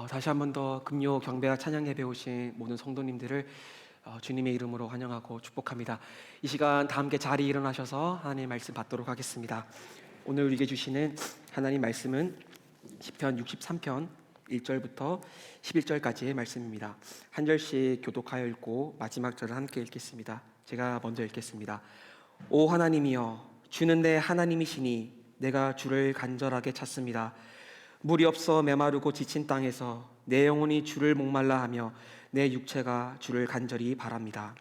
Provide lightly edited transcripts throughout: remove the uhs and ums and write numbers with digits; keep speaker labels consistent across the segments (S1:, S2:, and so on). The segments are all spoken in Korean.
S1: 다시 한 번 더 금요 경배와 찬양 예배 오신 모든 성도님들을 주님의 이름으로 환영하고 축복합니다. 이 시간 다 함께 자리에 일어나셔서 하나님의 말씀 받도록 하겠습니다. 오늘 읽어주시는 하나님 말씀은 시편 63편 1절부터 11절까지의 말씀입니다. 한 절씩 교독하여 읽고 마지막 절을 함께 읽겠습니다. 제가 먼저 읽겠습니다. 오 하나님이여, 주는 내 하나님이시니 내가 주를 간절하게 찾습니다. 물이 없어 메마르고 지친 땅에서 내 영혼이 주를 목말라 하며 내 육체가 주를 간절히 바랍니다.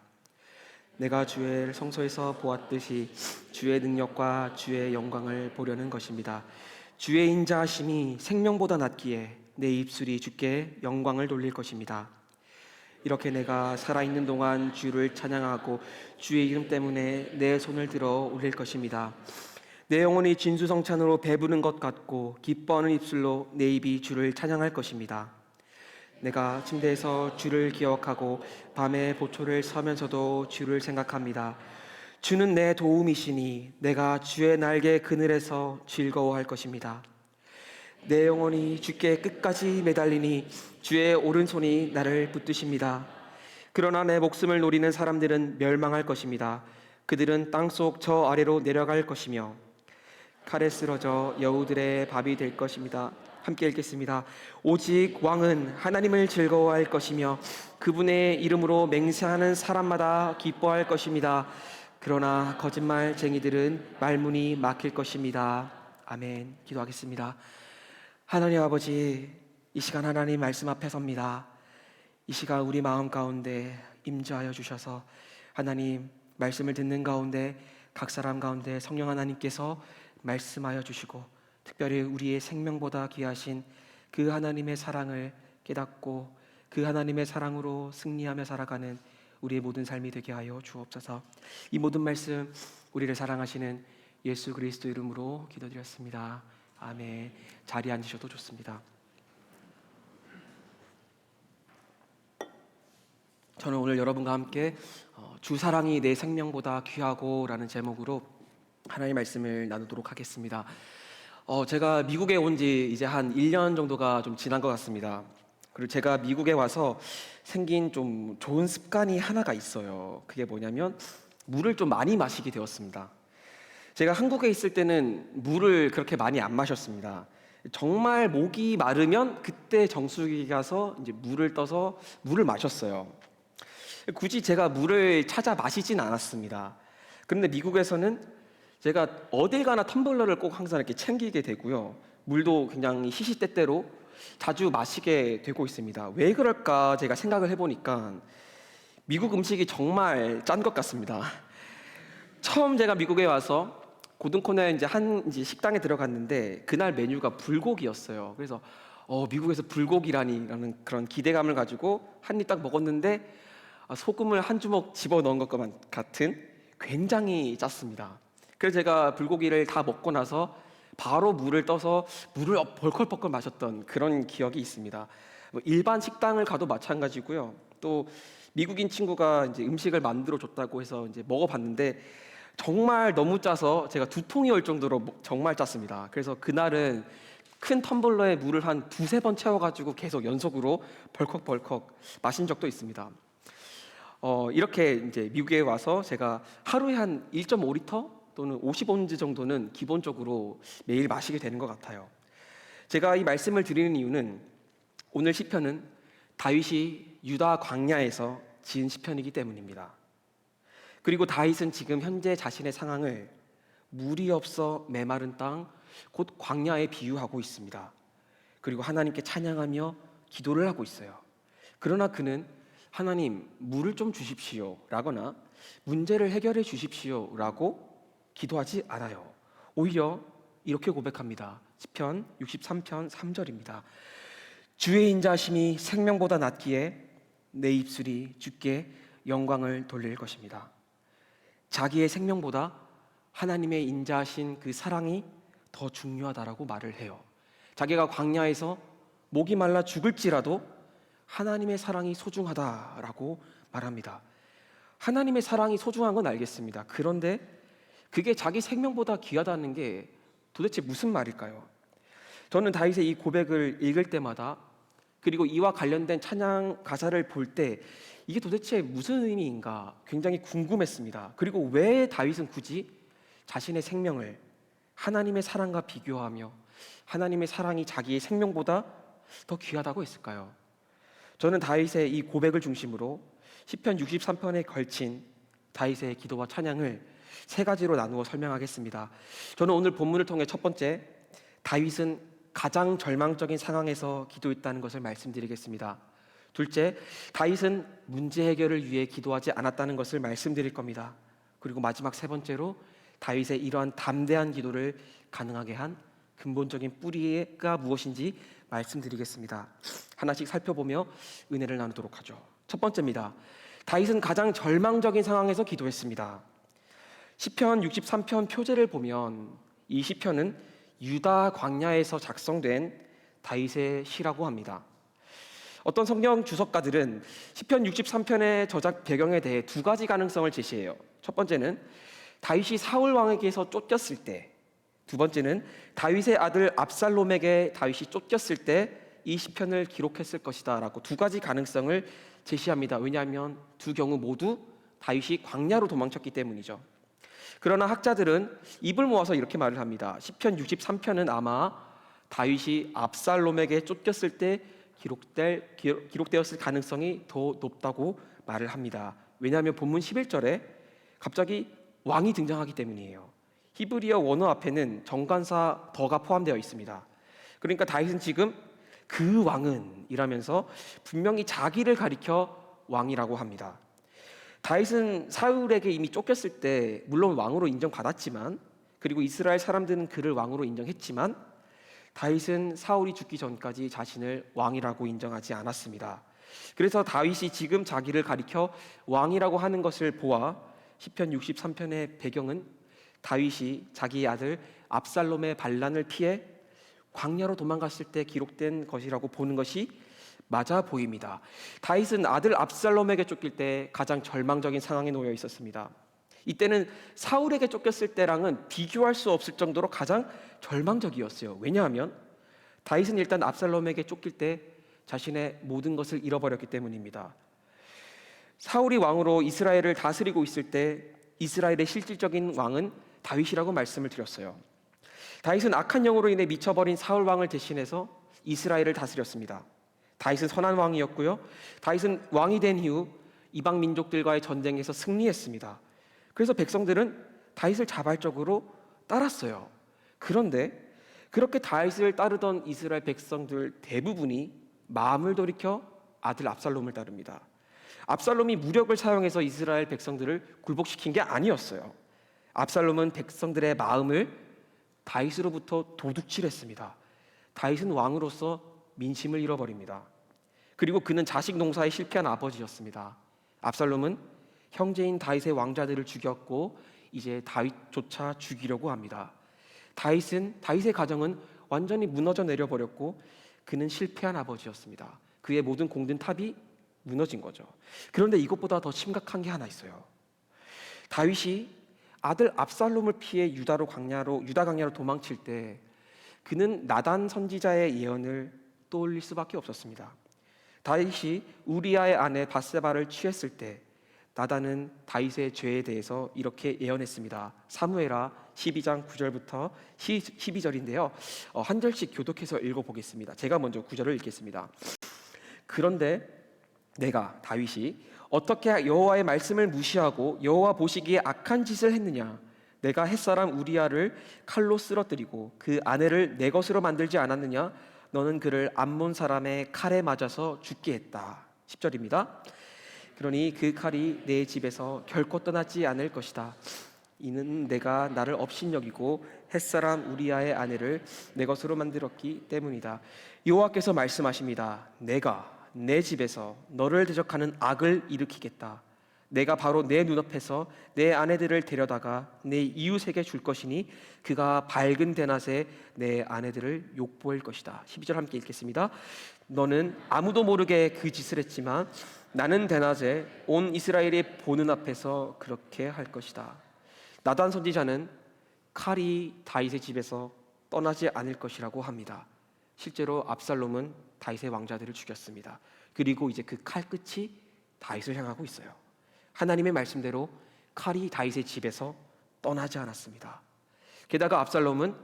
S1: 내가 주의 성소에서 보았듯이 주의 능력과 주의 영광을 보려는 것입니다. 주의 인자하심이 생명보다 낫기에 내 입술이 주께 영광을 돌릴 것입니다. 이렇게 내가 살아있는 동안 주를 찬양하고 주의 이름 때문에 내 손을 들어 올릴 것입니다. 내 영혼이 진수성찬으로 배부른 것 같고 기뻐하는 입술로 내 입이 주를 찬양할 것입니다. 내가 침대에서 주를 기억하고 밤에 보초를 서면서도 주를 생각합니다. 주는 내 도움이시니 내가 주의 날개 그늘에서 즐거워할 것입니다. 내 영혼이 주께 끝까지 매달리니 주의 오른손이 나를 붙드십니다. 그러나 내 목숨을 노리는 사람들은 멸망할 것입니다. 그들은 땅속 저 아래로 내려갈 것이며 칼에 쓰러져 여우들의 밥이 될 것입니다. 함께 읽겠습니다. 오직 왕은 하나님을 즐거워할 것이며 그분의 이름으로 맹세하는 사람마다 기뻐할 것입니다. 그러나 거짓말쟁이들은 말문이 막힐 것입니다. 아멘. 기도하겠습니다. 하나님 아버지, 이 시간 하나님 말씀 앞에 섭니다. 이 시간 우리 마음 가운데 임재하여 주셔서 하나님 말씀을 듣는 가운데 각 사람 가운데 성령 하나님께서 말씀하여 주시고 특별히 우리의 생명보다 귀하신 그 하나님의 사랑을 깨닫고 그 하나님의 사랑으로 승리하며 살아가는 우리의 모든 삶이 되게 하여 주옵소서. 이 모든 말씀 우리를 사랑하시는 예수 그리스도 이름으로 기도드렸습니다. 아멘. 자리에 앉으셔도 좋습니다. 저는 오늘 여러분과 함께 주 사랑이 내 생명보다 귀하고 라는 제목으로 하나님의 말씀을 나누도록 하겠습니다. 제가 미국에 온 지 이제 한 1년 정도가 좀 지난 것 같습니다. 그리고 제가 미국에 와서 생긴 좀 좋은 습관이 하나가 있어요. 그게 뭐냐면 물을 좀 많이 마시게 되었습니다. 제가 한국에 있을 때는 물을 그렇게 많이 안 마셨습니다. 정말 목이 마르면 그때 정수기 가서 이제 물을 떠서 물을 마셨어요. 굳이 제가 물을 찾아 마시진 않았습니다. 그런데 미국에서는 제가 어딜 가나 텀블러를 꼭 항상 이렇게 챙기게 되고요. 물도 그냥 시시때때로 자주 마시게 되고 있습니다. 왜 그럴까 제가 생각을 해보니까 미국 음식이 정말 짠 것 같습니다. 처음 제가 미국에 와서 고등코너에 이제 식당에 들어갔는데 그날 메뉴가 불고기였어요. 그래서 미국에서 불고기라니라는 그런 기대감을 가지고 한 입 딱 먹었는데 소금을 한 주먹 집어 넣은 것과 같은 굉장히 짰습니다. 그래서 제가 불고기를 다 먹고 나서 바로 물을 떠서 물을 벌컥벌컥 마셨던 그런 기억이 있습니다. 일반 식당을 가도 마찬가지고요. 또 미국인 친구가 이제 음식을 만들어 줬다고 해서 이제 먹어봤는데 정말 너무 짜서 제가 두통이 올 정도로 정말 짰습니다. 그래서 그날은 큰 텀블러에 물을 한 두세 번 채워가지고 계속 연속으로 벌컥벌컥 마신 적도 있습니다. 이렇게 이제 미국에 와서 제가 하루에 한 1.5리터 또는 50온즈 정도는 기본적으로 매일 마시게 되는 것 같아요. 제가 이 말씀을 드리는 이유는 오늘 시편은 다윗이 유다 광야에서 지은 시편이기 때문입니다. 그리고 다윗은 지금 현재 자신의 상황을 물이 없어 메마른 땅, 곧 광야에 비유하고 있습니다. 그리고 하나님께 찬양하며 기도를 하고 있어요. 그러나 그는 하나님, 물을 좀 주십시오 라거나 문제를 해결해 주십시오 라고 기도하지 않아요. 오히려 이렇게 고백합니다. 시편 63편 3절입니다. 주의 인자심이 생명보다 낫기에 내 입술이 주께 영광을 돌릴 것입니다. 자기의 생명보다 하나님의 인자하신 그 사랑이 더 중요하다라고 말을 해요. 자기가 광야에서 목이 말라 죽을지라도 하나님의 사랑이 소중하다라고 말합니다. 하나님의 사랑이 소중한 건 알겠습니다. 그런데 그게 자기 생명보다 귀하다는 게 도대체 무슨 말일까요? 저는 다윗의 이 고백을 읽을 때마다 그리고 이와 관련된 찬양 가사를 볼 때 이게 도대체 무슨 의미인가 굉장히 궁금했습니다. 그리고 왜 다윗은 굳이 자신의 생명을 하나님의 사랑과 비교하며 하나님의 사랑이 자기의 생명보다 더 귀하다고 했을까요? 저는 다윗의 이 고백을 중심으로 시편 63편에 걸친 다윗의 기도와 찬양을 세 가지로 나누어 설명하겠습니다. 저는 오늘 본문을 통해 첫 번째, 다윗은 가장 절망적인 상황에서 기도했다는 것을 말씀드리겠습니다. 둘째, 다윗은 문제 해결을 위해 기도하지 않았다는 것을 말씀드릴 겁니다. 그리고 마지막 세 번째로 다윗의 이러한 담대한 기도를 가능하게 한 근본적인 뿌리가 무엇인지 말씀드리겠습니다. 하나씩 살펴보며 은혜를 나누도록 하죠. 첫 번째입니다. 다윗은 가장 절망적인 상황에서 기도했습니다. 시편 63편 표제를 보면 이 시편은 유다 광야에서 작성된 다윗의 시라고 합니다. 어떤 성경 주석가들은 시편 63편의 저작 배경에 대해 두 가지 가능성을 제시해요. 첫 번째는 다윗이 사울 왕에게서 쫓겼을 때, 두 번째는 다윗의 아들 압살롬에게 다윗이 쫓겼을 때 이 시편을 기록했을 것이다 라고 두 가지 가능성을 제시합니다. 왜냐하면 두 경우 모두 다윗이 광야로 도망쳤기 때문이죠. 그러나 학자들은 입을 모아서 이렇게 말을 합니다. 시편 63편은 아마 다윗이 압살롬에게 쫓겼을 때 기록되었을 가능성이 더 높다고 말을 합니다. 왜냐하면 본문 11절에 갑자기 왕이 등장하기 때문이에요. 히브리어 원어 앞에는 정관사 더가 포함되어 있습니다. 그러니까 다윗은 지금 그 왕은 이라면서 분명히 자기를 가리켜 왕이라고 합니다. 다윗은 사울에게 이미 쫓겼을 때 물론 왕으로 인정받았지만, 그리고 이스라엘 사람들은 그를 왕으로 인정했지만, 다윗은 사울이 죽기 전까지 자신을 왕이라고 인정하지 않았습니다. 그래서 다윗이 지금 자기를 가리켜 왕이라고 하는 것을 보아 시편 63편의 배경은 다윗이 자기의 아들 압살롬의 반란을 피해 광야로 도망갔을 때 기록된 것이라고 보는 것이 맞아 보입니다. 다윗은 아들 압살롬에게 쫓길 때 가장 절망적인 상황에 놓여 있었습니다. 이때는 사울에게 쫓겼을 때랑은 비교할 수 없을 정도로 가장 절망적이었어요. 왜냐하면 다윗은 일단 압살롬에게 쫓길 때 자신의 모든 것을 잃어버렸기 때문입니다. 사울이 왕으로 이스라엘을 다스리고 있을 때 이스라엘의 실질적인 왕은 다윗이라고 말씀을 드렸어요. 다윗은 악한 영으로 인해 미쳐버린 사울 왕을 대신해서 이스라엘을 다스렸습니다. 다윗은 선한 왕이었고요. 다윗은 왕이 된 이후 이방 민족들과의 전쟁에서 승리했습니다. 그래서 백성들은 다윗을 자발적으로 따랐어요. 그런데 그렇게 다윗을 따르던 이스라엘 백성들 대부분이 마음을 돌이켜 아들 압살롬을 따릅니다. 압살롬이 무력을 사용해서 이스라엘 백성들을 굴복시킨 게 아니었어요. 압살롬은 백성들의 마음을 다윗으로부터 도둑질했습니다. 다윗은 왕으로서 민심을 잃어버립니다. 그리고 그는 자식 농사에 실패한 아버지였습니다. 압살롬은 형제인 다윗의 왕자들을 죽였고 이제 다윗조차 죽이려고 합니다. 다윗의 가정은 완전히 무너져 내려버렸고 그는 실패한 아버지였습니다. 그의 모든 공든 탑이 무너진 거죠. 그런데 이것보다 더 심각한 게 하나 있어요. 다윗이 아들 압살롬을 피해 유다 광야로 도망칠 때 그는 나단 선지자의 예언을 떠올릴 수밖에 없었습니다. 다윗이 우리아의 아내 밧세바를 취했을 때 나단은 다윗의 죄에 대해서 이렇게 예언했습니다. 사무엘하 12장 9절부터 12절인데요. 한 절씩 교독해서 읽어보겠습니다. 제가 먼저 9절을 읽겠습니다. 그런데 내가 다윗이 어떻게 여호와의 말씀을 무시하고 여호와 보시기에 악한 짓을 했느냐? 내가 햇사람 우리아를 칼로 쓰러뜨리고 그 아내를 내 것으로 만들지 않았느냐? 너는 그를 암몬 사람의 칼에 맞아서 죽게 했다. 10절입니다. 그러니 그 칼이 내 집에서 결코 떠나지 않을 것이다. 이는 내가 나를 업신여기고 햇사람 우리아의 아내를 내 것으로 만들었기 때문이다. 여호와께서 말씀하십니다. 내가 내 집에서 너를 대적하는 악을 일으키겠다. 내가 바로 내 눈앞에서 내 아내들을 데려다가 내 이웃에게 줄 것이니 그가 밝은 대낮에 내 아내들을 욕보일 것이다. 12절 함께 읽겠습니다. 너는 아무도 모르게 그 짓을 했지만 나는 대낮에 온 이스라엘이 보는 앞에서 그렇게 할 것이다. 나단 선지자는 칼이 다윗의 집에서 떠나지 않을 것이라고 합니다. 실제로 압살롬은 다윗의 왕자들을 죽였습니다. 그리고 이제 그 칼 끝이 다윗을 향하고 있어요. 하나님의 말씀대로 칼이 다윗의 집에서 떠나지 않았습니다. 게다가 압살롬은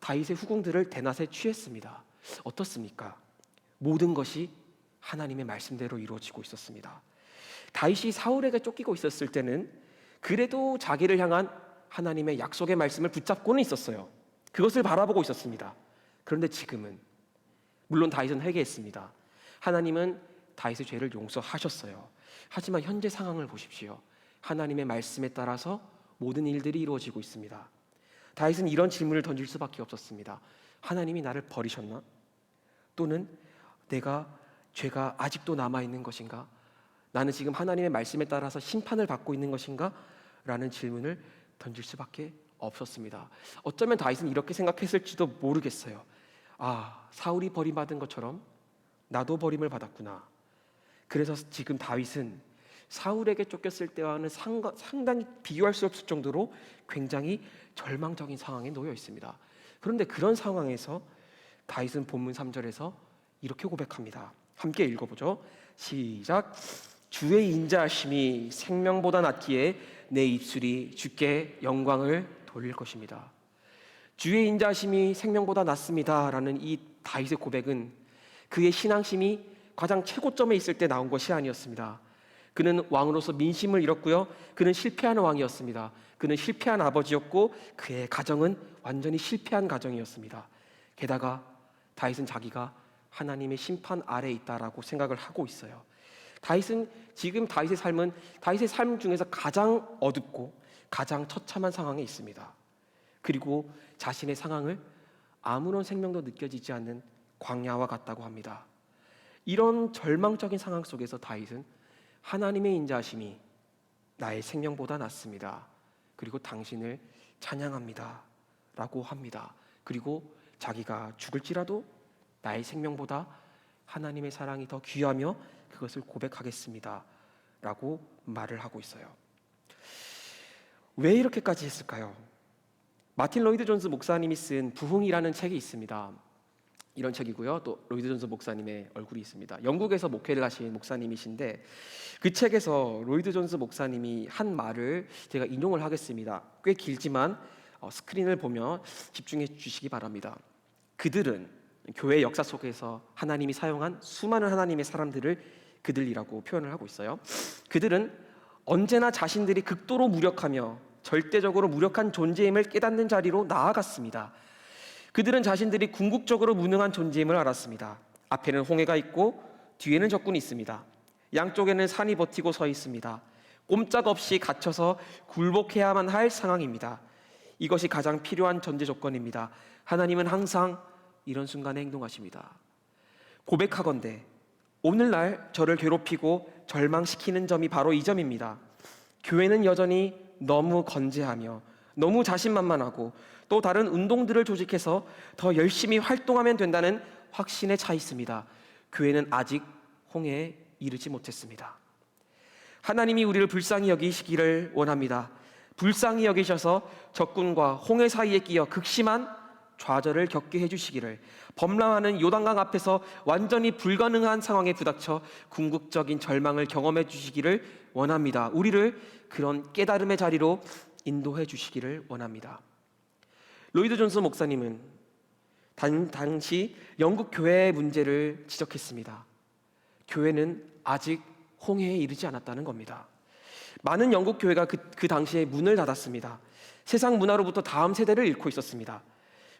S1: 다윗의 후궁들을 대낮에 취했습니다. 어떻습니까? 모든 것이 하나님의 말씀대로 이루어지고 있었습니다. 다윗이 사울에게 쫓기고 있었을 때는 그래도 자기를 향한 하나님의 약속의 말씀을 붙잡고는 있었어요. 그것을 바라보고 있었습니다. 그런데 지금은, 물론 다윗은 회개했습니다. 하나님은 다윗의 죄를 용서하셨어요. 하지만 현재 상황을 보십시오. 하나님의 말씀에 따라서 모든 일들이 이루어지고 있습니다. 다윗은 이런 질문을 던질 수밖에 없었습니다. 하나님이 나를 버리셨나? 또는 죄가 아직도 남아있는 것인가? 나는 지금 하나님의 말씀에 따라서 심판을 받고 있는 것인가? 라는 질문을 던질 수밖에 없었습니다. 어쩌면 다윗은 이렇게 생각했을지도 모르겠어요. 사울이 버림받은 것처럼 나도 버림을 받았구나. 그래서 지금 다윗은 사울에게 쫓겼을 때와는 상당히 비교할 수 없을 정도로 굉장히 절망적인 상황에 놓여 있습니다. 그런데 그런 상황에서 다윗은 본문 3절에서 이렇게 고백합니다. 함께 읽어보죠. 시작. 주의 인자하심이 생명보다 낫기에 내 입술이 주께 영광을 돌릴 것입니다. 주의 인자하심이 생명보다 낫습니다 라는 이 다윗의 고백은 그의 신앙심이 가장 최고점에 있을 때 나온 것이 아니었습니다. 그는 왕으로서 민심을 잃었고요, 그는 실패하는 왕이었습니다. 그는 실패한 아버지였고 그의 가정은 완전히 실패한 가정이었습니다. 게다가 다윗은 자기가 하나님의 심판 아래에 있다라고 생각을 하고 있어요. 다윗은 지금 다윗의 삶 중에서 가장 어둡고 가장 처참한 상황에 있습니다. 그리고 자신의 상황을 아무런 생명도 느껴지지 않는 광야와 같다고 합니다. 이런 절망적인 상황 속에서 다윗은 하나님의 인자하심이 나의 생명보다 낫습니다. 그리고 당신을 찬양합니다 라고 합니다. 그리고 자기가 죽을지라도 나의 생명보다 하나님의 사랑이 더 귀하며 그것을 고백하겠습니다 라고 말을 하고 있어요. 왜 이렇게까지 했을까요? 마틴 로이드 존스 목사님이 쓴 부흥이라는 책이 있습니다. 이런 책이고요, 또 로이드 존스 목사님의 얼굴이 있습니다. 영국에서 목회를 하신 목사님이신데 그 책에서 로이드 존스 목사님이 한 말을 제가 인용을 하겠습니다. 꽤 길지만 스크린을 보며 집중해 주시기 바랍니다. 그들은 교회 역사 속에서 하나님이 사용한 수많은 하나님의 사람들을 그들이라고 표현을 하고 있어요. 그들은 언제나 자신들이 극도로 무력하며 절대적으로 무력한 존재임을 깨닫는 자리로 나아갔습니다. 그들은 자신들이 궁극적으로 무능한 존재임을 알았습니다. 앞에는 홍해가 있고 뒤에는 적군이 있습니다. 양쪽에는 산이 버티고 서 있습니다. 꼼짝없이 갇혀서 굴복해야만 할 상황입니다. 이것이 가장 필요한 전제 조건입니다. 하나님은 항상 이런 순간에 행동하십니다. 고백하건대 오늘날 저를 괴롭히고 절망시키는 점이 바로 이 점입니다. 교회는 여전히 너무 건재하며 너무 자신만만하고 또 다른 운동들을 조직해서 더 열심히 활동하면 된다는 확신에 차 있습니다. 교회는 아직 홍해에 이르지 못했습니다. 하나님이 우리를 불쌍히 여기시기를 원합니다. 불쌍히 여기셔서 적군과 홍해 사이에 끼어 극심한 좌절을 겪게 해주시기를, 범람하는 요단강 앞에서 완전히 불가능한 상황에 부닥쳐 궁극적인 절망을 경험해 주시기를 원합니다. 우리를 그런 깨달음의 자리로 인도해 주시기를 원합니다. 로이드 존스 목사님은 당시 영국 교회의 문제를 지적했습니다. 교회는 아직 홍해에 이르지 않았다는 겁니다. 많은 영국 교회가 그 당시에 문을 닫았습니다. 세상 문화로부터 다음 세대를 잃고 있었습니다.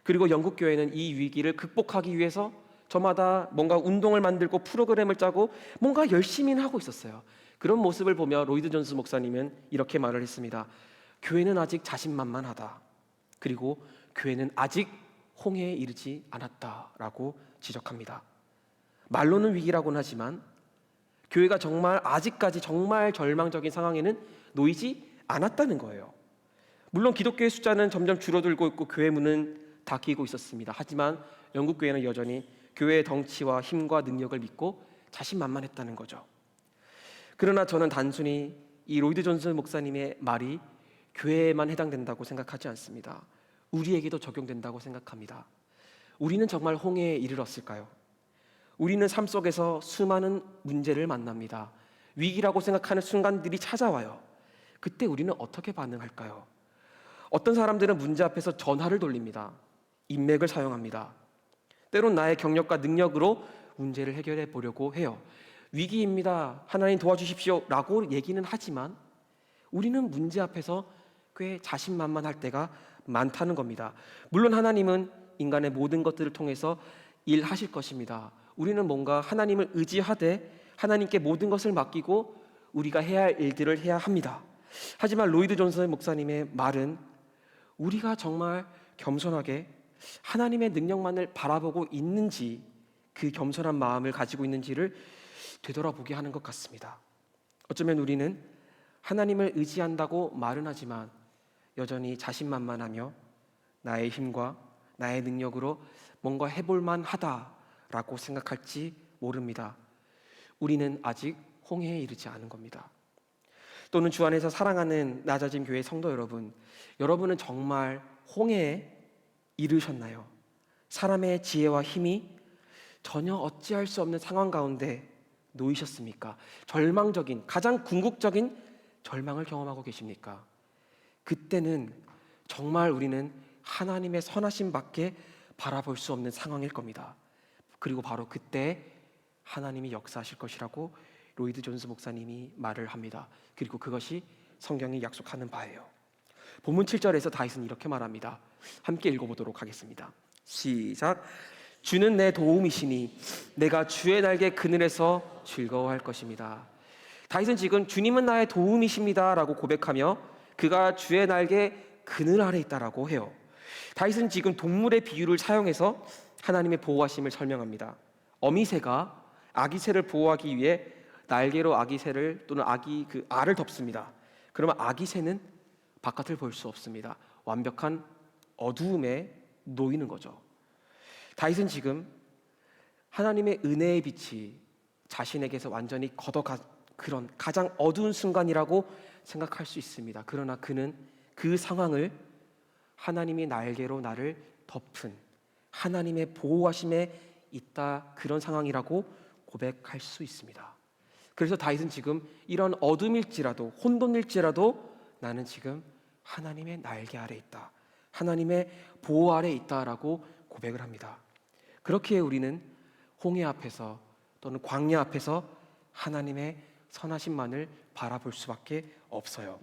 S1: 그리고 영국 교회는 이 위기를 극복하기 위해서 저마다 뭔가 운동을 만들고 프로그램을 짜고 뭔가 열심히는 하고 있었어요. 그런 모습을 보며 로이드 존스 목사님은 이렇게 말을 했습니다. 교회는 아직 자신만만하다. 그리고 교회는 아직 홍해에 이르지 않았다라고 지적합니다. 말로는 위기라고는 하지만 교회가 정말 아직까지 정말 절망적인 상황에는 놓이지 않았다는 거예요. 물론 기독교의 숫자는 점점 줄어들고 있고 교회 문은 닫히고 있었습니다. 하지만 영국 교회는 여전히 교회의 덩치와 힘과 능력을 믿고 자신만만했다는 거죠. 그러나 저는 단순히 이 로이드 존스 목사님의 말이 교회에만 해당된다고 생각하지 않습니다. 우리에게도 적용된다고 생각합니다. 우리는 정말 홍해에 이르렀을까요? 우리는 삶 속에서 수많은 문제를 만납니다. 위기라고 생각하는 순간들이 찾아와요. 그때 우리는 어떻게 반응할까요? 어떤 사람들은 문제 앞에서 전화를 돌립니다. 인맥을 사용합니다. 때론 나의 경력과 능력으로 문제를 해결해 보려고 해요. 위기입니다. 하나님 도와주십시오. 라고 얘기는 하지만 우리는 문제 앞에서 꽤 자신만만할 때가 많다는 겁니다. 물론 하나님은 인간의 모든 것들을 통해서 일하실 것입니다. 우리는 뭔가 하나님을 의지하되 하나님께 모든 것을 맡기고 우리가 해야 할 일들을 해야 합니다. 하지만 로이드 존슨 목사님의 말은 우리가 정말 겸손하게 하나님의 능력만을 바라보고 있는지, 그 겸손한 마음을 가지고 있는지를 되돌아보게 하는 것 같습니다. 어쩌면 우리는 하나님을 의지한다고 말은 하지만 여전히 자신만만하며 나의 힘과 나의 능력으로 뭔가 해볼만 하다라고 생각할지 모릅니다. 우리는 아직 홍해에 이르지 않은 겁니다. 또는 주 안에서 사랑하는 낮아짐 교회 성도 여러분, 여러분은 정말 홍해에 이르셨나요? 사람의 지혜와 힘이 전혀 어찌할 수 없는 상황 가운데 놓이셨습니까? 절망적인, 가장 궁극적인 절망을 경험하고 계십니까? 그때는 정말 우리는 하나님의 선하심밖에 바라볼 수 없는 상황일 겁니다. 그리고 바로 그때 하나님이 역사하실 것이라고 로이드 존스 목사님이 말을 합니다. 그리고 그것이 성경이 약속하는 바예요. 본문 7절에서 다윗은 이렇게 말합니다. 함께 읽어보도록 하겠습니다. 시작. 주는 내 도움이시니 내가 주의 날개 그늘에서 즐거워할 것입니다. 다윗은 지금 주님은 나의 도움이십니다 라고 고백하며 그가 주의 날개 그늘 아래 있다라고 해요. 다윗은 지금 동물의 비유를 사용해서 하나님의 보호하심을 설명합니다. 어미새가 아기 새를 보호하기 위해 날개로 아기 새를 또는 아기 그 알을 덮습니다. 그러면 아기 새는 바깥을 볼 수 없습니다. 완벽한 어두움에 놓이는 거죠. 다윗은 지금 하나님의 은혜의 빛이 자신에게서 완전히 걷어간 그런 가장 어두운 순간이라고 생각할 수 있습니다. 그러나 그는 그 상황을 하나님의 날개로 나를 덮은 하나님의 보호하심에 있다, 그런 상황이라고 고백할 수 있습니다. 그래서 다윗은 지금 이런 어둠일지라도 혼돈일지라도 나는 지금 하나님의 날개 아래 있다, 하나님의 보호 아래 있다라고 고백을 합니다. 그렇기에 우리는 홍해 앞에서 또는 광야 앞에서 하나님의 선하심만을 바라볼 수밖에 없어요.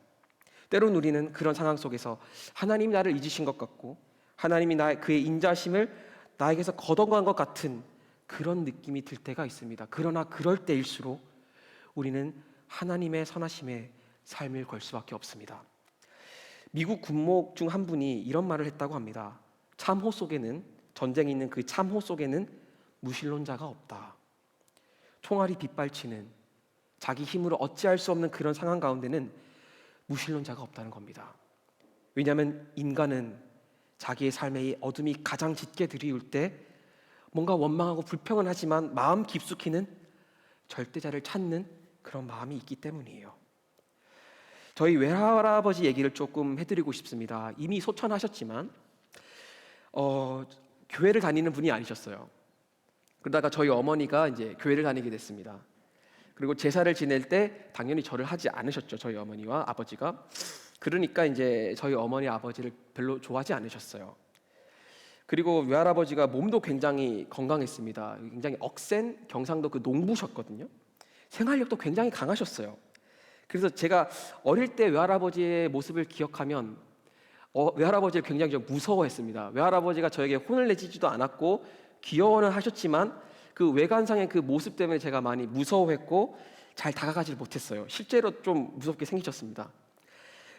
S1: 때론 우리는 그런 상황 속에서 하나님이 나를 잊으신 것 같고 하나님이 그의 인자심을 나에게서 걷어간 것 같은 그런 느낌이 들 때가 있습니다. 그러나 그럴 때일수록 우리는 하나님의 선하심에 삶을 걸 수밖에 없습니다. 미국 군목 중 한 분이 이런 말을 했다고 합니다. 참호 속에는, 전쟁이 있는 그 참호 속에는 무신론자가 없다. 총알이 빗발치는 자기 힘으로 어찌할 수 없는 그런 상황 가운데는 무신론자가 없다는 겁니다. 왜냐하면 인간은 자기의 삶의 어둠이 가장 짙게 드리울 때 뭔가 원망하고 불평은 하지만 마음 깊숙이는 절대자를 찾는 그런 마음이 있기 때문이에요. 저희 외할아버지 얘기를 조금 해드리고 싶습니다. 이미 소천하셨지만 교회를 다니는 분이 아니셨어요. 그러다가 저희 어머니가 이제 교회를 다니게 됐습니다. 그리고 제사를 지낼 때 당연히 절을 하지 않으셨죠. 저희 어머니와 아버지가. 그러니까 이제 저희 어머니 아버지를 별로 좋아하지 않으셨어요. 그리고 외할아버지가 몸도 굉장히 건강했습니다. 굉장히 억센 경상도 그 농부셨거든요. 생활력도 굉장히 강하셨어요. 그래서 제가 어릴 때 외할아버지의 모습을 기억하면 외할아버지를 굉장히 좀 무서워했습니다. 외할아버지가 저에게 혼을 내지도 않았고 귀여워는 하셨지만 그 외관상의 그 모습 때문에 제가 많이 무서워했고 잘 다가가지 못했어요. 실제로 좀 무섭게 생기셨습니다.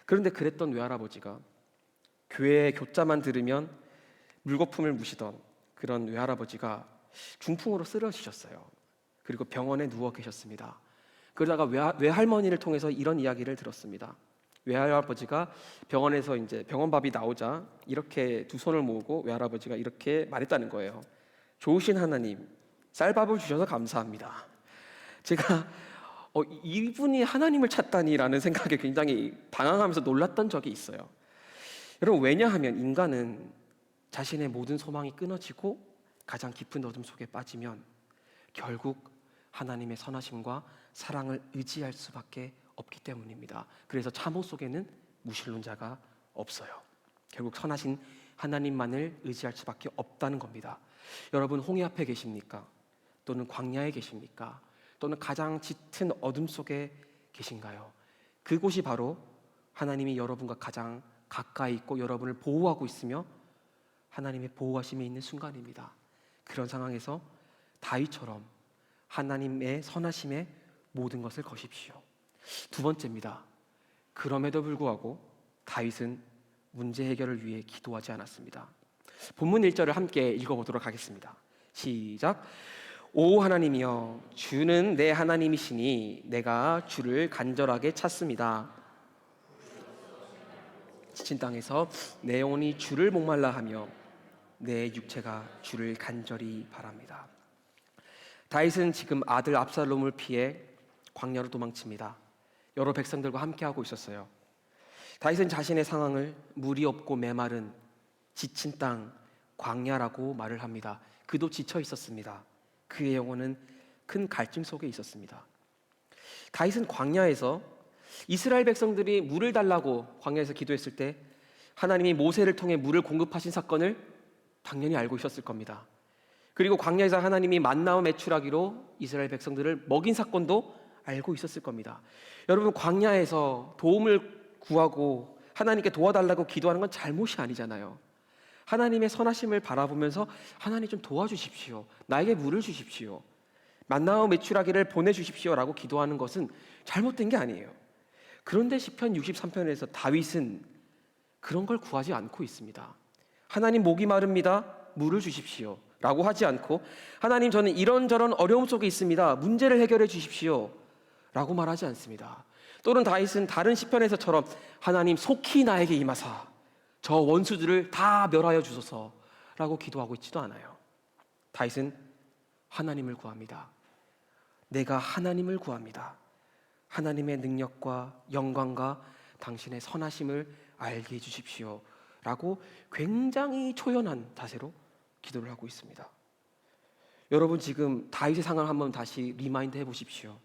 S1: 그런데 그랬던 외할아버지가 교회 교자만 들으면 물거품을 무시던 그런 외할아버지가 중풍으로 쓰러지셨어요. 그리고 병원에 누워 계셨습니다. 그러다가 외할머니를 통해서 이런 이야기를 들었습니다. 외할아버지가 병원에서 이제 병원밥이 나오자 이렇게 두 손을 모으고 외할아버지가 이렇게 말했다는 거예요. 좋으신 하나님, 쌀밥을 주셔서 감사합니다. 제가 이분이 하나님을 찾다니라는 생각에 굉장히 당황하면서 놀랐던 적이 있어요. 여러분, 왜냐하면 인간은 자신의 모든 소망이 끊어지고 가장 깊은 어둠 속에 빠지면 결국 하나님의 선하심과 사랑을 의지할 수밖에 없기 때문입니다. 그래서 참호 속에는 무신론자가 없어요. 결국 선하신 하나님만을 의지할 수밖에 없다는 겁니다. 여러분, 홍해 앞에 계십니까? 또는 광야에 계십니까? 또는 가장 짙은 어둠 속에 계신가요? 그곳이 바로 하나님이 여러분과 가장 가까이 있고 여러분을 보호하고 있으며 하나님의 보호하심에 있는 순간입니다. 그런 상황에서 다윗처럼 하나님의 선하심에 모든 것을 거십시오. 두 번째입니다. 그럼에도 불구하고 다윗은 문제 해결을 위해 기도하지 않았습니다. 본문 1절을 함께 읽어보도록 하겠습니다. 시작. 오 하나님이여, 주는 내 하나님이시니 내가 주를 간절하게 찾습니다. 지친 땅에서 내 영혼이 주를 목말라 하며 내 육체가 주를 간절히 바랍니다. 다윗은 지금 아들 압살롬을 피해 광야로 도망칩니다. 여러 백성들과 함께하고 있었어요. 다윗은 자신의 상황을 물이 없고 메마른 지친 땅, 광야라고 말을 합니다. 그도 지쳐 있었습니다. 그의 영혼은 큰 갈증 속에 있었습니다. 다윗은 광야에서 이스라엘 백성들이 물을 달라고 광야에서 기도했을 때 하나님이 모세를 통해 물을 공급하신 사건을 당연히 알고 있었을 겁니다. 그리고 광야에서 하나님이 만나와 메추라기로 이스라엘 백성들을 먹인 사건도 알고 있었을 겁니다. 여러분, 광야에서 도움을 구하고 하나님께 도와달라고 기도하는 건 잘못이 아니잖아요. 하나님의 선하심을 바라보면서 하나님 좀 도와주십시오. 나에게 물을 주십시오. 만나와 메추라기를 보내주십시오 라고 기도하는 것은 잘못된 게 아니에요. 그런데 시편 63편에서 다윗은 그런 걸 구하지 않고 있습니다. 하나님, 목이 마릅니다. 물을 주십시오 라고 하지 않고, 하나님, 저는 이런저런 어려움 속에 있습니다. 문제를 해결해 주십시오 라고 말하지 않습니다. 또는 다윗은 다른 시편에서처럼 하나님, 속히 나에게 임하사 저 원수들을 다 멸하여 주소서 라고 기도하고 있지도 않아요. 다윗은 하나님을 구합니다. 내가 하나님을 구합니다. 하나님의 능력과 영광과 당신의 선하심을 알게 해주십시오 라고 굉장히 초연한 자세로 기도를 하고 있습니다. 여러분, 지금 다윗의 상황을 한번 다시 리마인드 해보십시오.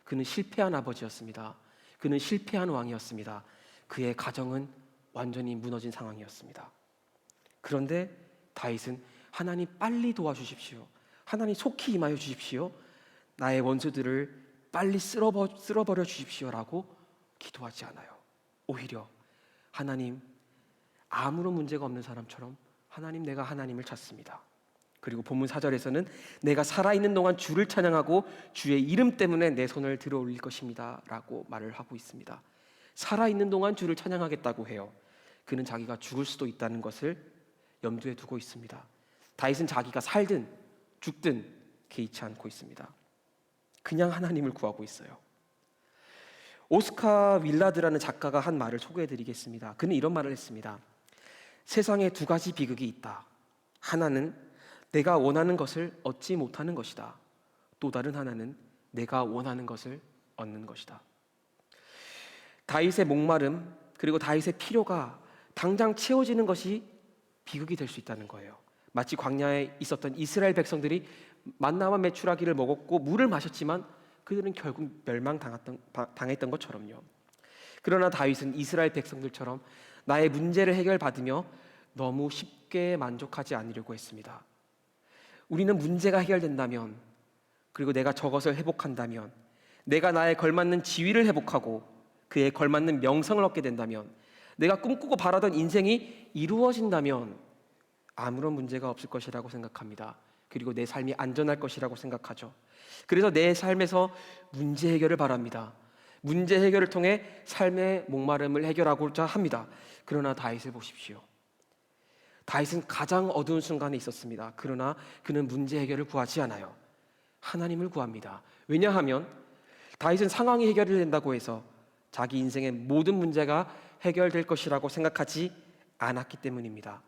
S1: 그는 실패한 아버지였습니다. 그는 실패한 왕이었습니다. 그의 가정은 완전히 무너진 상황이었습니다. 그런데 다윗은 하나님, 빨리 도와주십시오. 하나님, 속히 임하여 주십시오. 나의 원수들을 빨리 쓸어버려 주십시오 라고 기도하지 않아요. 오히려 하나님, 아무런 문제가 없는 사람처럼 하나님, 내가 하나님을 찾습니다. 그리고 본문 4절에서는 내가 살아있는 동안 주를 찬양하고 주의 이름 때문에 내 손을 들어 올릴 것입니다 라고 말을 하고 있습니다. 살아있는 동안 주를 찬양하겠다고 해요. 그는 자기가 죽을 수도 있다는 것을 염두에 두고 있습니다. 다윗은 자기가 살든 죽든 개의치 않고 있습니다. 그냥 하나님을 구하고 있어요. 오스카 윌라드라는 작가가 한 말을 소개해드리겠습니다. 그는 이런 말을 했습니다. 세상에 두 가지 비극이 있다. 하나는 내가 원하는 것을 얻지 못하는 것이다. 또 다른 하나는 내가 원하는 것을 얻는 것이다. 다윗의 목마름, 그리고 다윗의 필요가 당장 채워지는 것이 비극이 될 수 있다는 거예요. 마치 광야에 있었던 이스라엘 백성들이 만나와 메추라기를 먹었고 물을 마셨지만 그들은 결국 멸망당했던 것처럼요. 그러나 다윗은 이스라엘 백성들처럼 나의 문제를 해결받으며 너무 쉽게 만족하지 않으려고 했습니다. 우리는 문제가 해결된다면, 그리고 내가 저것을 회복한다면, 내가 나에 걸맞는 지위를 회복하고 그에 걸맞는 명성을 얻게 된다면, 내가 꿈꾸고 바라던 인생이 이루어진다면 아무런 문제가 없을 것이라고 생각합니다. 그리고 내 삶이 안전할 것이라고 생각하죠. 그래서 내 삶에서 문제 해결을 바랍니다. 문제 해결을 통해 삶의 목마름을 해결하고자 합니다. 그러나 다윗을 보십시오. 다윗은 가장 어두운 순간에 있었습니다. 그러나 그는 문제 해결을 구하지 않아요. 하나님을 구합니다. 왜냐하면 다윗은 상황이 해결이 된다고 해서 자기 인생의 모든 문제가 해결될 것이라고 생각하지 않았기 때문입니다.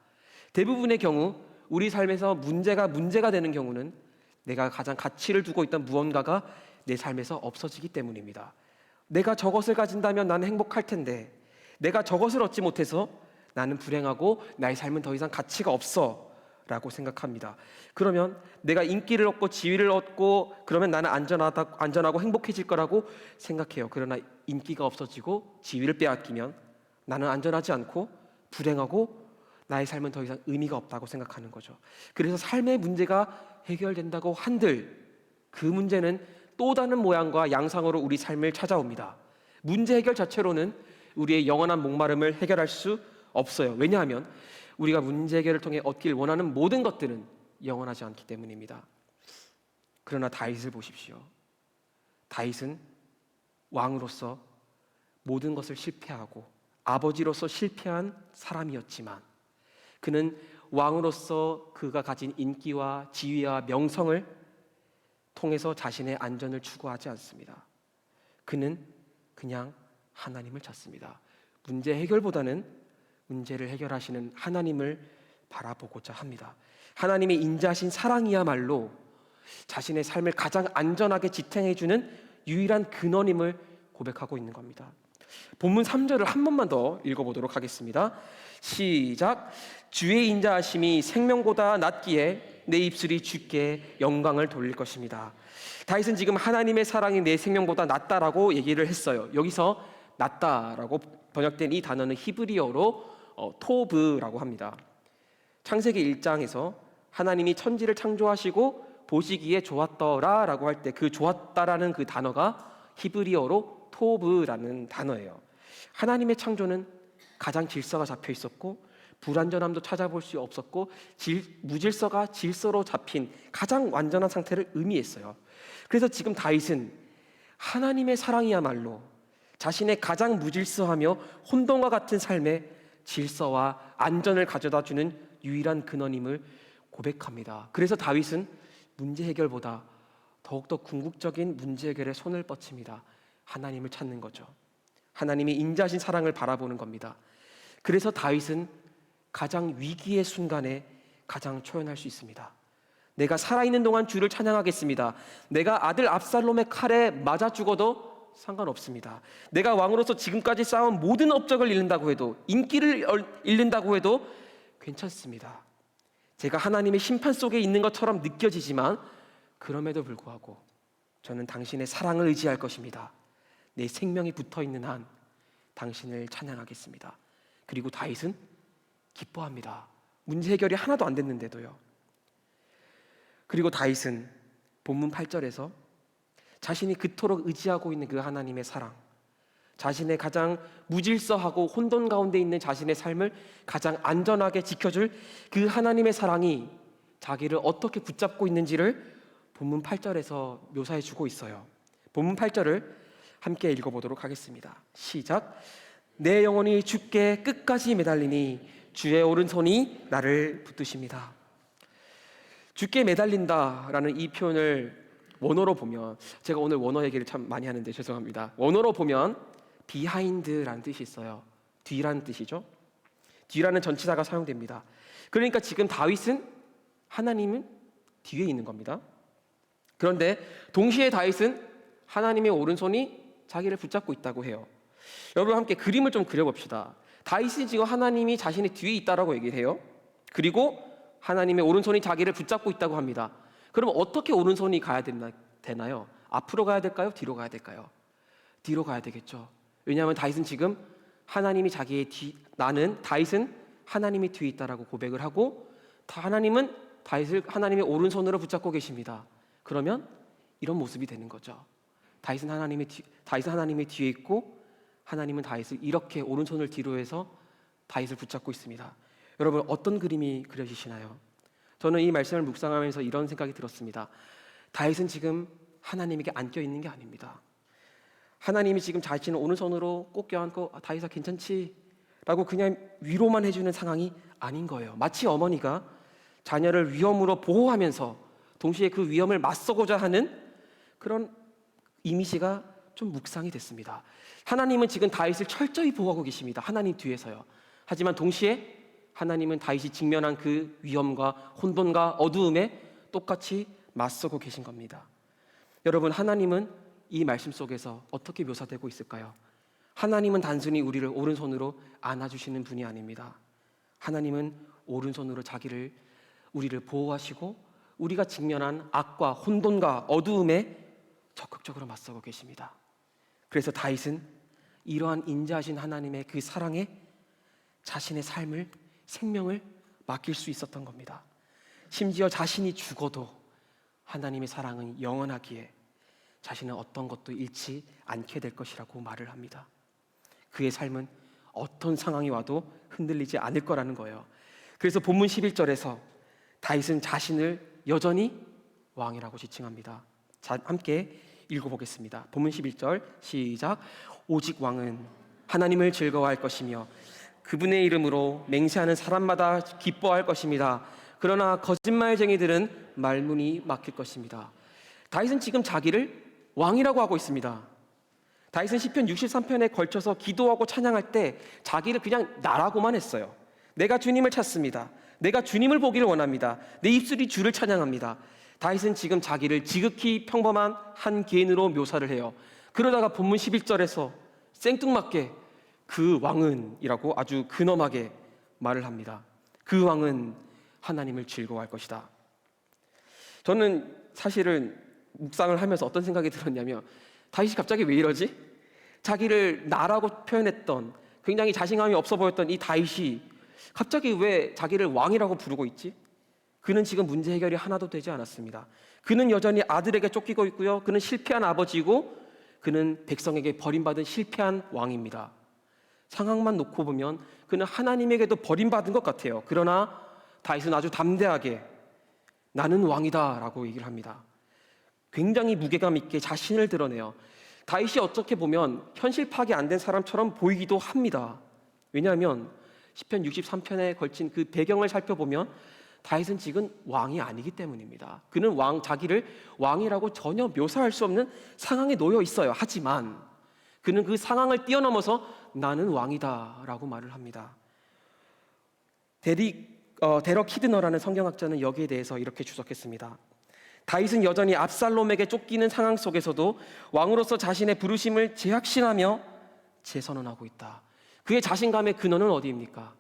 S1: 대부분의 경우 우리 삶에서 문제가 되는 경우는 내가 가장 가치를 두고 있던 무언가가 내 삶에서 없어지기 때문입니다. 내가 저것을 가진다면 나는 행복할 텐데, 내가 저것을 얻지 못해서 나는 불행하고 나의 삶은 더 이상 가치가 없어 라고 생각합니다. 그러면 내가 인기를 얻고 지위를 얻고 그러면 나는 안전하고 행복해질 거라고 생각해요. 그러나 인기가 없어지고 지위를 빼앗기면 나는 안전하지 않고 불행하고 나의 삶은 더 이상 의미가 없다고 생각하는 거죠. 그래서 삶의 문제가 해결된다고 한들 그 문제는 또 다른 모양과 양상으로 우리 삶을 찾아옵니다. 문제 해결 자체로는 우리의 영원한 목마름을 해결할 수 없어요. 왜냐하면 우리가 문제 해결을 통해 얻길 원하는 모든 것들은 영원하지 않기 때문입니다. 그러나 다윗을 보십시오. 다윗은 왕으로서 모든 것을 실패하고 아버지로서 실패한 사람이었지만 그는 왕으로서 그가 가진 인기와 지위와 명성을 통해서 자신의 안전을 추구하지 않습니다. 그는 그냥 하나님을 찾습니다. 문제 해결보다는 문제를 해결하시는 하나님을 바라보고자 합니다. 하나님의 인자하신 사랑이야말로 자신의 삶을 가장 안전하게 지탱해주는 유일한 근원임을 고백하고 있는 겁니다. 본문 3절을 한 번만 더 읽어보도록 하겠습니다. 시작. 주의 인자하심이 생명보다 낫기에 내 입술이 주께 영광을 돌릴 것입니다. 다윗은 지금 하나님의 사랑이 내 생명보다 낫다라고 얘기를 했어요. 여기서 낫다라고 번역된 이 단어는 히브리어로 토브라고 합니다. 창세기 1장에서 하나님이 천지를 창조하시고 보시기에 좋았더라라고 할 때 그 좋았다라는 그 단어가 히브리어로 토브라는 단어예요. 하나님의 창조는 가장 질서가 잡혀 있었고 불완전함도 찾아볼 수 없었고 무질서가 질서로 잡힌 가장 완전한 상태를 의미했어요. 그래서 지금 다윗은 하나님의 사랑이야말로 자신의 가장 무질서하며 혼돈과 같은 삶의 질서와 안전을 가져다주는 유일한 근원임을 고백합니다. 그래서 다윗은 문제 해결보다 더욱더 궁극적인 문제 해결에 손을 뻗칩니다. 하나님을 찾는 거죠. 하나님의 인자하신 사랑을 바라보는 겁니다. 그래서 다윗은 가장 위기의 순간에 가장 초연할 수 있습니다. 내가 살아있는 동안 주를 찬양하겠습니다. 내가 아들 압살롬의 칼에 맞아 죽어도 상관없습니다. 내가 왕으로서 지금까지 쌓은 모든 업적을 잃는다고 해도 인기를 잃는다고 해도 괜찮습니다. 제가 하나님의 심판 속에 있는 것처럼 느껴지지만 그럼에도 불구하고 저는 당신의 사랑을 의지할 것입니다. 내 생명이 붙어있는 한 당신을 찬양하겠습니다. 그리고 다윗은 기뻐합니다. 문제 해결이 하나도 안 됐는데도요. 그리고 다윗은 본문 8절에서 자신이 그토록 의지하고 있는 그 하나님의 사랑, 자신의 가장 무질서하고 혼돈 가운데 있는 자신의 삶을 가장 안전하게 지켜줄 그 하나님의 사랑이 자기를 어떻게 붙잡고 있는지를 본문 8절에서 묘사해 주고 있어요. 본문 8절을 함께 읽어보도록 하겠습니다. 시작. 내 영혼이 주께 끝까지 매달리니 주의 오른손이 나를 붙드십니다. 주께 매달린다라는 이 표현을 원어로 보면, 제가 오늘 원어 얘기를 참 많이 하는데 죄송합니다. 원어로 보면 비하인드라는 뜻이 있어요. 뒤라는 뜻이죠. 뒤라는 전치사가 사용됩니다. 그러니까 지금 다윗은 하나님은 뒤에 있는 겁니다. 그런데 동시에 다윗은 하나님의 오른손이 자기를 붙잡고 있다고 해요. 여러분 함께 그림을 좀 그려봅시다. 다윗이 지금 하나님이 자신의 뒤에 있다라고 얘기를 해요. 그리고 하나님의 오른손이 자기를 붙잡고 있다고 합니다. 그럼 어떻게 오른손이 가야 되나요? 앞으로 가야 될까요? 뒤로 가야 될까요? 뒤로 가야 되겠죠. 왜냐하면 다윗은 지금 하나님이 다윗은 하나님이 뒤에 있다라고 고백을 하고 하나님은 다윗을 하나님의 오른손으로 붙잡고 계십니다. 그러면 이런 모습이 되는 거죠. 다윗은 하나님의 뒤에 있고 하나님은 다윗을 이렇게 오른손을 뒤로 해서 다윗을 붙잡고 있습니다. 여러분 어떤 그림이 그려지시나요? 저는 이 말씀을 묵상하면서 이런 생각이 들었습니다. 다윗은 지금 하나님에게 안겨 있는 게 아닙니다. 하나님이 지금 자신을 오른손으로 꼭 껴안고 다윗아 괜찮지? 라고 그냥 위로만 해주는 상황이 아닌 거예요. 마치 어머니가 자녀를 위험으로 보호하면서 동시에 그 위험을 맞서고자 하는 그런 이미지가 좀 묵상이 됐습니다. 하나님은 지금 다윗을 철저히 보호하고 계십니다. 하나님 뒤에서요. 하지만 동시에 하나님은 다윗이 직면한 그 위험과 혼돈과 어두움에 똑같이 맞서고 계신 겁니다. 여러분 하나님은 이 말씀 속에서 어떻게 묘사되고 있을까요? 하나님은 단순히 우리를 오른손으로 안아주시는 분이 아닙니다. 하나님은 오른손으로 자기를 우리를 보호하시고 우리가 직면한 악과 혼돈과 어두움에 적극적으로 맞서고 계십니다. 그래서 다윗은 이러한 인자하신 하나님의 그 사랑에 자신의 삶을, 생명을 맡길 수 있었던 겁니다. 심지어 자신이 죽어도 하나님의 사랑은 영원하기에 자신은 어떤 것도 잃지 않게 될 것이라고 말을 합니다. 그의 삶은 어떤 상황이 와도 흔들리지 않을 거라는 거예요. 그래서 본문 11절에서 다윗은 자신을 여전히 왕이라고 지칭합니다. 자, 함께 읽어보겠습니다. 본문 11절 시작. 오직 왕은 하나님을 즐거워할 것이며 그분의 이름으로 맹세하는 사람마다 기뻐할 것입니다. 그러나 거짓말쟁이들은 말문이 막힐 것입니다. 다윗은 지금 자기를 왕이라고 하고 있습니다. 다윗은 시편 63편에 걸쳐서 기도하고 찬양할 때 자기를 그냥 나라고만 했어요. 내가 주님을 찾습니다. 내가 주님을 보기를 원합니다. 내 입술이 주를 찬양합니다. 다윗은 지금 자기를 지극히 평범한 한 개인으로 묘사를 해요. 그러다가 본문 11절에서 생뚱맞게 그 왕은 이라고 아주 근엄하게 말을 합니다. 그 왕은 하나님을 즐거워할 것이다. 저는 사실은 묵상을 하면서 어떤 생각이 들었냐면 다윗이 갑자기 왜 이러지? 자기를 나라고 표현했던 굉장히 자신감이 없어 보였던 이 다윗이 갑자기 왜 자기를 왕이라고 부르고 있지? 그는 지금 문제 해결이 하나도 되지 않았습니다. 그는 여전히 아들에게 쫓기고 있고요. 그는 실패한 아버지이고 그는 백성에게 버림받은 실패한 왕입니다. 상황만 놓고 보면 그는 하나님에게도 버림받은 것 같아요. 그러나 다윗은 아주 담대하게 나는 왕이다 라고 얘기를 합니다. 굉장히 무게감 있게 자신을 드러내요. 다윗이 어떻게 보면 현실 파악이 안 된 사람처럼 보이기도 합니다. 왜냐하면 시편 63편에 걸친 그 배경을 살펴보면 다윗은 지금 왕이 아니기 때문입니다. 그는 자기를 왕이라고 전혀 묘사할 수 없는 상황에 놓여 있어요. 하지만 그는 그 상황을 뛰어넘어서 나는 왕이다 라고 말을 합니다. 데럭 히드너라는 성경학자는 여기에 대해서 이렇게 주석했습니다. 다윗은 여전히 압살롬에게 쫓기는 상황 속에서도 왕으로서 자신의 부르심을 재확신하며 재선언하고 있다. 그의 자신감의 근원은 어디입니까?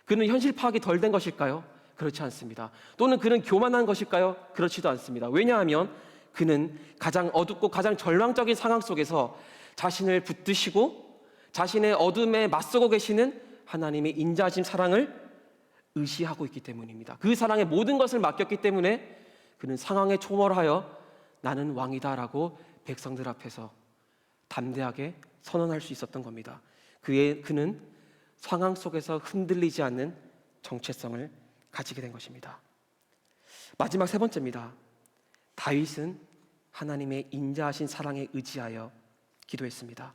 S1: 그는 현실 파악이 덜 된 것일까요? 그렇지 않습니다. 또는 그는 교만한 것일까요? 그렇지도 않습니다. 왜냐하면 그는 가장 어둡고 가장 절망적인 상황 속에서 자신을 붙드시고 자신의 어둠에 맞서고 계시는 하나님의 인자하심 사랑을 의시하고 있기 때문입니다. 그 사랑에 모든 것을 맡겼기 때문에 그는 상황에 초월하여 나는 왕이다라고 백성들 앞에서 담대하게 선언할 수 있었던 겁니다. 그는 상황 속에서 흔들리지 않는 정체성을 가지게 된 것입니다. 마지막 세 번째입니다. 다윗은 하나님의 인자하신 사랑에 의지하여 기도했습니다.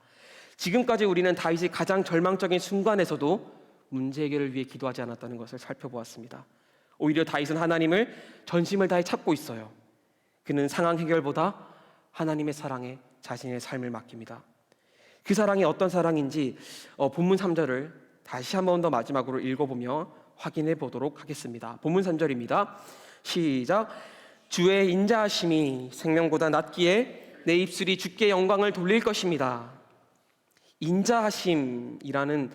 S1: 지금까지 우리는 다윗이 가장 절망적인 순간에서도 문제 해결을 위해 기도하지 않았다는 것을 살펴보았습니다. 오히려 다윗은 하나님을 전심을 다해 찾고 있어요. 그는 상황 해결보다 하나님의 사랑에 자신의 삶을 맡깁니다. 그 사랑이 어떤 사랑인지 본문 3절을 다시 한 번 더 마지막으로 읽어보며 확인해 보도록 하겠습니다. 본문 3절입니다. 시작. 주의 인자하심이 생명보다 낫기에 내 입술이 주께 영광을 돌릴 것입니다. 인자하심이라는,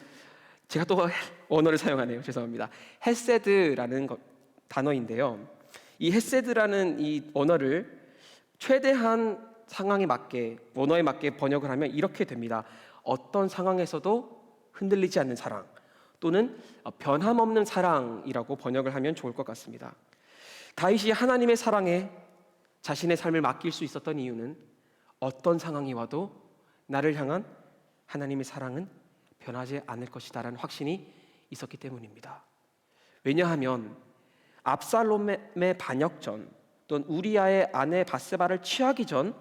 S1: 제가 또 언어를 사용하네요. 죄송합니다. 헤세드라는 단어인데요. 이 헤세드라는 이 언어를 최대한 상황에 맞게, 원어에 맞게 번역을 하면 이렇게 됩니다. 어떤 상황에서도 흔들리지 않는 사랑, 또는 변함없는 사랑이라고 번역을 하면 좋을 것 같습니다. 다윗이 하나님의 사랑에 자신의 삶을 맡길 수 있었던 이유는 어떤 상황이 와도 나를 향한 하나님의 사랑은 변하지 않을 것이다라는 확신이 있었기 때문입니다. 왜냐하면 압살롬의 반역 전, 또는 우리아의 아내 바세바를 취하기 전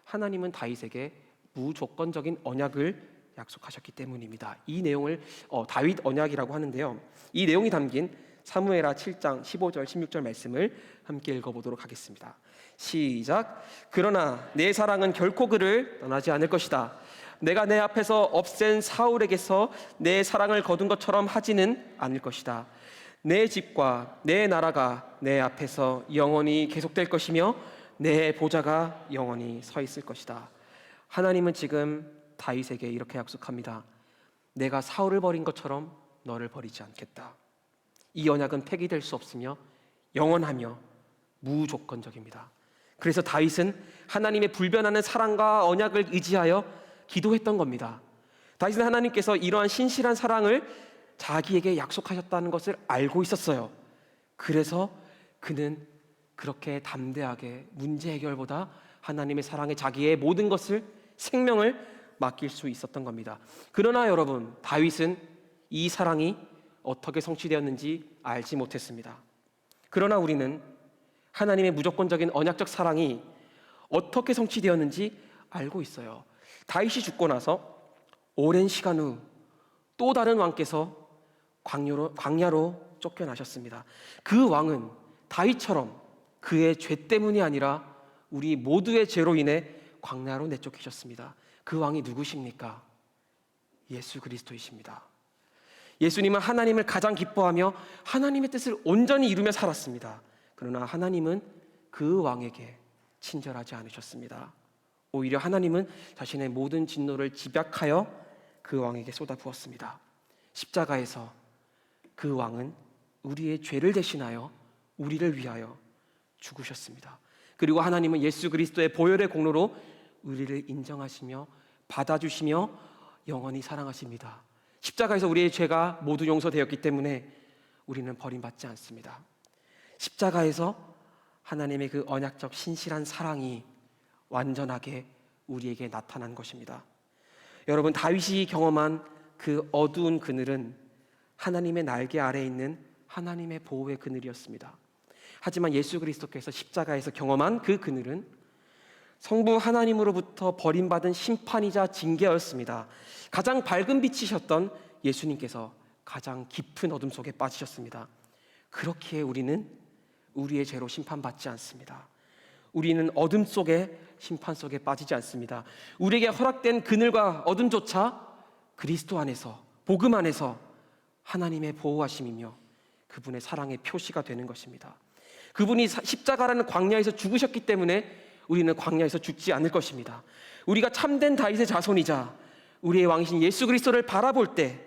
S1: 하나님은 다윗에게 무조건적인 언약을 약속하셨기 때문입니다. 이 내용을 다윗 언약이라고 하는데요. 이 내용이 담긴 사무엘하 7장 15절 16절 말씀을 함께 읽어보도록 하겠습니다. 시작. 그러나 내 사랑은 결코 그를 떠나지 않을 것이다. 내가 내 앞에서 없앤 사울에게서 내 사랑을 거둔 것처럼 하지는 않을 것이다. 내 집과 내 나라가 내 앞에서 영원히 계속될 것이며 내 보좌가 영원히 서 있을 것이다. 하나님은 지금 다윗에게 이렇게 약속합니다. 내가 사울을 버린 것처럼 너를 버리지 않겠다. 이 언약은 폐기될 수 없으며 영원하며 무조건적입니다. 그래서 다윗은 하나님의 불변하는 사랑과 언약을 의지하여 기도했던 겁니다. 다윗은 하나님께서 이러한 신실한 사랑을 자기에게 약속하셨다는 것을 알고 있었어요. 그래서 그는 그렇게 담대하게 문제 해결보다 하나님의 사랑에 자기의 모든 것을, 생명을 맡길 수 있었던 겁니다. 그러나 여러분, 다윗은 이 사랑이 어떻게 성취되었는지 알지 못했습니다. 그러나 우리는 하나님의 무조건적인 언약적 사랑이 어떻게 성취되었는지 알고 있어요. 다윗이 죽고 나서 오랜 시간 후 또 다른 왕께서 광야로 쫓겨나셨습니다. 그 왕은 다윗처럼 그의 죄 때문이 아니라 우리 모두의 죄로 인해 광야로 내쫓기셨습니다. 그 왕이 누구십니까? 예수 그리스도이십니다. 예수님은 하나님을 가장 기뻐하며 하나님의 뜻을 온전히 이루며 살았습니다. 그러나 하나님은 그 왕에게 친절하지 않으셨습니다. 오히려 하나님은 자신의 모든 진노를 집약하여 그 왕에게 쏟아부었습니다. 십자가에서 그 왕은 우리의 죄를 대신하여 우리를 위하여 죽으셨습니다. 그리고 하나님은 예수 그리스도의 보혈의 공로로 우리를 인정하시며 받아주시며 영원히 사랑하십니다. 십자가에서 우리의 죄가 모두 용서되었기 때문에 우리는 버림받지 않습니다. 십자가에서 하나님의 그 언약적 신실한 사랑이 완전하게 우리에게 나타난 것입니다. 여러분, 다윗이 경험한 그 어두운 그늘은 하나님의 날개 아래에 있는 하나님의 보호의 그늘이었습니다. 하지만 예수 그리스도께서 십자가에서 경험한 그 그늘은 성부 하나님으로부터 버림받은 심판이자 징계였습니다. 가장 밝은 빛이셨던 예수님께서 가장 깊은 어둠 속에 빠지셨습니다. 그렇기에 우리는 우리의 죄로 심판받지 않습니다. 우리는 어둠 속에, 심판 속에 빠지지 않습니다. 우리에게 허락된 그늘과 어둠조차 그리스도 안에서, 복음 안에서 하나님의 보호하심이며 그분의 사랑의 표시가 되는 것입니다. 그분이 십자가라는 광야에서 죽으셨기 때문에 우리는 광야에서 죽지 않을 것입니다. 우리가 참된 다윗의 자손이자 우리의 왕이신 예수 그리스도를 바라볼 때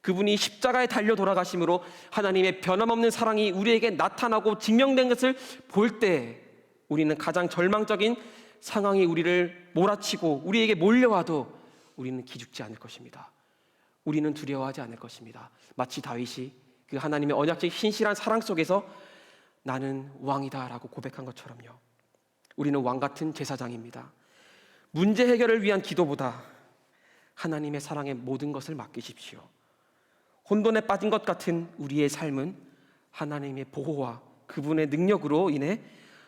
S1: 그분이 십자가에 달려 돌아가심으로 하나님의 변함없는 사랑이 우리에게 나타나고 증명된 것을 볼 때 우리는 가장 절망적인 상황이 우리를 몰아치고 우리에게 몰려와도 우리는 기죽지 않을 것입니다. 우리는 두려워하지 않을 것입니다. 마치 다윗이 그 하나님의 언약적 신실한 사랑 속에서 나는 왕이다라고 고백한 것처럼요. 우리는 왕같은 제사장입니다. 문제 해결을 위한 기도보다 하나님의 사랑에 모든 것을 맡기십시오. 혼돈에 빠진 것 같은 우리의 삶은 하나님의 보호와 그분의 능력으로 인해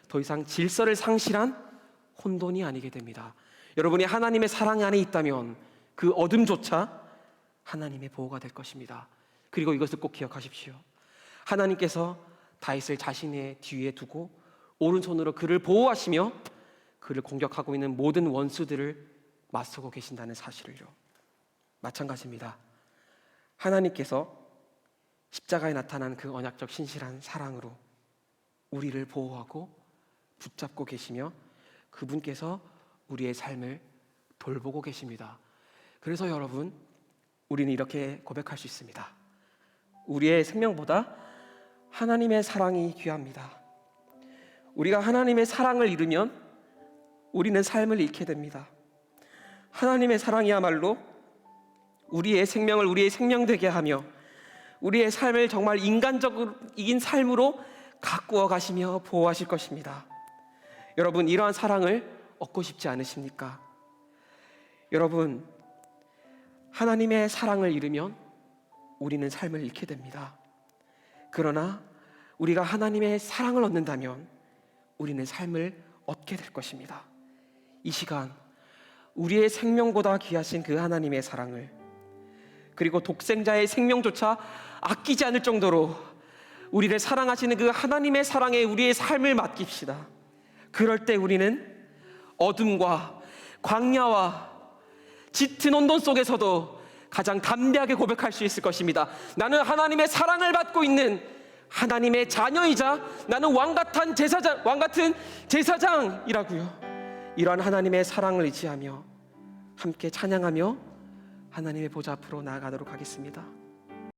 S1: 더 이상 질서를 상실한 혼돈이 아니게 됩니다. 여러분이 하나님의 사랑 안에 있다면 그 어둠조차 하나님의 보호가 될 것입니다. 그리고 이것을 꼭 기억하십시오. 하나님께서 다윗을 자신의 뒤에 두고 오른손으로 그를 보호하시며 그를 공격하고 있는 모든 원수들을 맞서고 계신다는 사실을요. 마찬가지입니다. 하나님께서 십자가에 나타난 그 언약적 신실한 사랑으로 우리를 보호하고 붙잡고 계시며 그분께서 우리의 삶을 돌보고 계십니다. 그래서 여러분, 우리는 이렇게 고백할 수 있습니다. 우리의 생명보다 하나님의 사랑이 귀합니다. 우리가 하나님의 사랑을 잃으면 우리는 삶을 잃게 됩니다. 하나님의 사랑이야말로 우리의 생명을 우리의 생명되게 하며 우리의 삶을 정말 인간적인 삶으로 가꾸어 가시며 보호하실 것입니다. 여러분, 이러한 사랑을 얻고 싶지 않으십니까? 여러분, 하나님의 사랑을 잃으면 우리는 삶을 잃게 됩니다. 그러나 우리가 하나님의 사랑을 얻는다면 우리는 삶을 얻게 될 것입니다. 이 시간 우리의 생명보다 귀하신 그 하나님의 사랑을, 그리고 독생자의 생명조차 아끼지 않을 정도로 우리를 사랑하시는 그 하나님의 사랑에 우리의 삶을 맡깁시다. 그럴 때 우리는 어둠과 광야와 짙은 온돈 속에서도 가장 담대하게 고백할 수 있을 것입니다. 나는 하나님의 사랑을 받고 있는 하나님의 자녀이자 나는 왕같은 제사장이라고요. 이러한 하나님의 사랑을 의지하며 함께 찬양하며 하나님의 보좌 앞으로 나아가도록 하겠습니다.